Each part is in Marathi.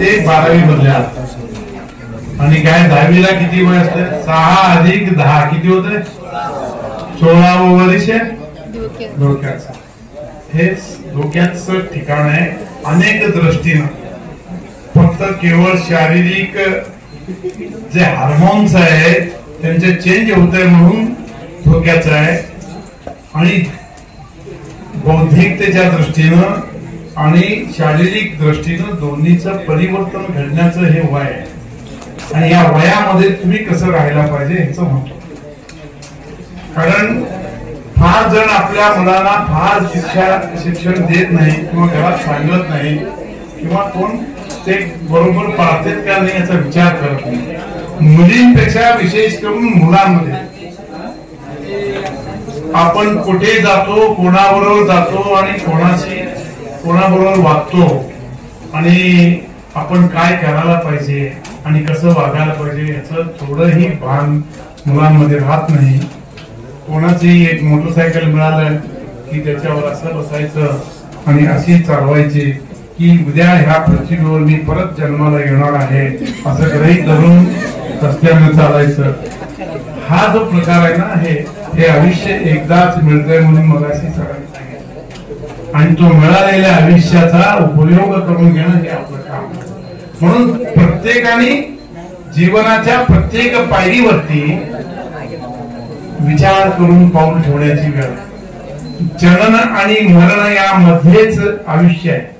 ते 12वी मधल्या आणि काय 10वीला किती वय असते 6 अधिक 10 किती होते 16वे वर्ष डोक्याचं. हे डोक्याचं ठिकाण आहे अनेक दृष्टीनं. फक्त केवळ शारीरिक जे हार्मोन्स आहेत त्यांचे चेंज होत आहे म्हणून डोक्याचं आहे आणि बौद्धिकतेच्या दृष्टीनं आणि शारीरिक दृष्टीनं दोन्हीचं परिवर्तन घडण्याचं हे वय आहे. आणि या वयामध्ये तुम्ही कसं राहायला पाहिजे ह्याचं महत्व. कारण फार जण आपल्या मुलांना फार शिक्षण देत नाही किंवा घरात सांगत नाही किंवा कोण ते बरोबर पाळतात का नाही याचा विचार करत नाही. मुलींपेक्षा विशेष करून मुलांमध्ये आपण कुठे जातो कोणाबरोबर जातो आणि कोणाबरोबर वागतो आणि आपण काय करायला पाहिजे आणि कसं वागायला पाहिजे याचं थोडंही भान मुलांमध्ये राहत नाही. कोणाचंही एक मोटरसायकल मिळालं की त्याच्यावर असं बसायचं आणि अशी चालवायची की उद्या ह्या पृथ्वीवर मी परत जन्माला येणार आहे असं गृहीत धरून रस्त्यानं चालायचं. हा जो प्रकार आहे ना हे आयुष्य एकदाच मिळतंय म्हणून मगाशी सगळ्यांनी सांगितलं आणि तो मिळालेल्या आयुष्याचा उपयोग करून घेणं हे आपलं काम. म्हणून प्रत्येकाने जीवनाच्या प्रत्येक पायरीवरती विचार करून पाऊल ठेवण्याची वेळ. जनन आणि मरण यामध्येच आयुष्य आहे.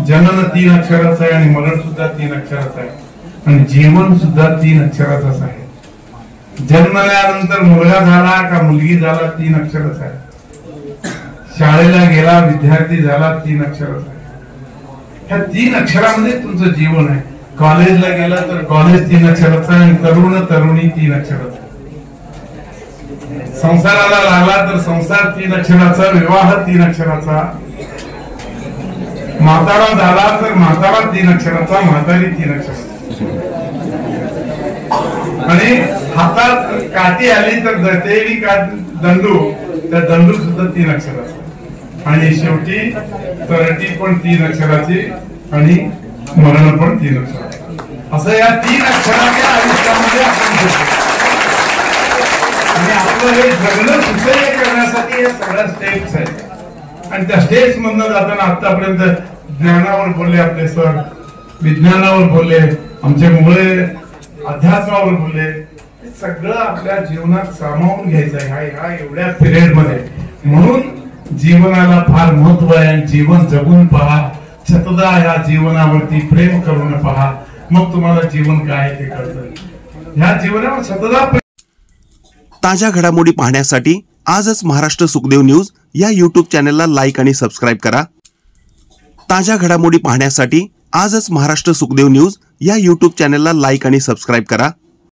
जनन 3 अक्षराचं आहे आणि मरण सुद्धा 3 अक्षराचं आहे आणि जीवन सुद्धा 3 अक्षराचंच आहे. जन्मल्यानंतर मुलगा झाला का मुलगी झाला 3 अक्षराचा आहे. शाळेला गेला विद्यार्थी झाला 3 अक्षराचा आहे. ह्या 3 अक्षरामध्ये तुमचं जीवन आहे. कॉलेजला गेला तर कॉलेज 3 अक्षराचं आहे आणि तरुणी 3 अक्षराचा. संसाराला लागला तर संसार 3 अक्षराचा, विवाह 3 अक्षराचा, म्हातारा झाला तर म्हातारा 3 अक्षराचा, म्हातारी 3 अक्षराचा आणि हातात काठी आली तर देवी दंडू त्या दंडू सुद्धा 3 अक्षराचा आणि शेवटी तरटी पण 3 अक्षराची आणि मरण पण 3 अक्षराचा. असं या 3 अक्षराच्या आयुष्यामध्ये आपण आणि आपलं हे जगणं सुसह्य करण्यासाठी हे सगळ्या स्टेप्स आहेत. आणि त्या स्टेप्स मधनं जाताना आतापर्यंत ज्ञानावर बोलले आपले सर, विज्ञानावर बोलले, आमचे मुळे अध्यात्मावर बोलले. सगळं आपल्या जीवनात सामावून घ्यायचं आहे ह्या एवढ्या पिरियड मध्ये. म्हणून जीवनाला फार महत्व आहे. जीवन जगून पहा, शतदा या जीवनावरती प्रेम करून पहा, मग तुम्हाला जीवन काय ते कळतं. ह्या जीवनावर शतदा. ताज्या घडामोडी पाहण्यासाठी आजच महाराष्ट्र सुखदेव न्यूज या यूट्यूब चॅनलला लाईक आणि सबस्क्राईब करा. ताज्या घडामोडी पाहण्यासाठी आजच महाराष्ट्र सुखदेव न्यूज या यूट्यूब चॅनलला लाईक आणि सबस्क्राईब करा.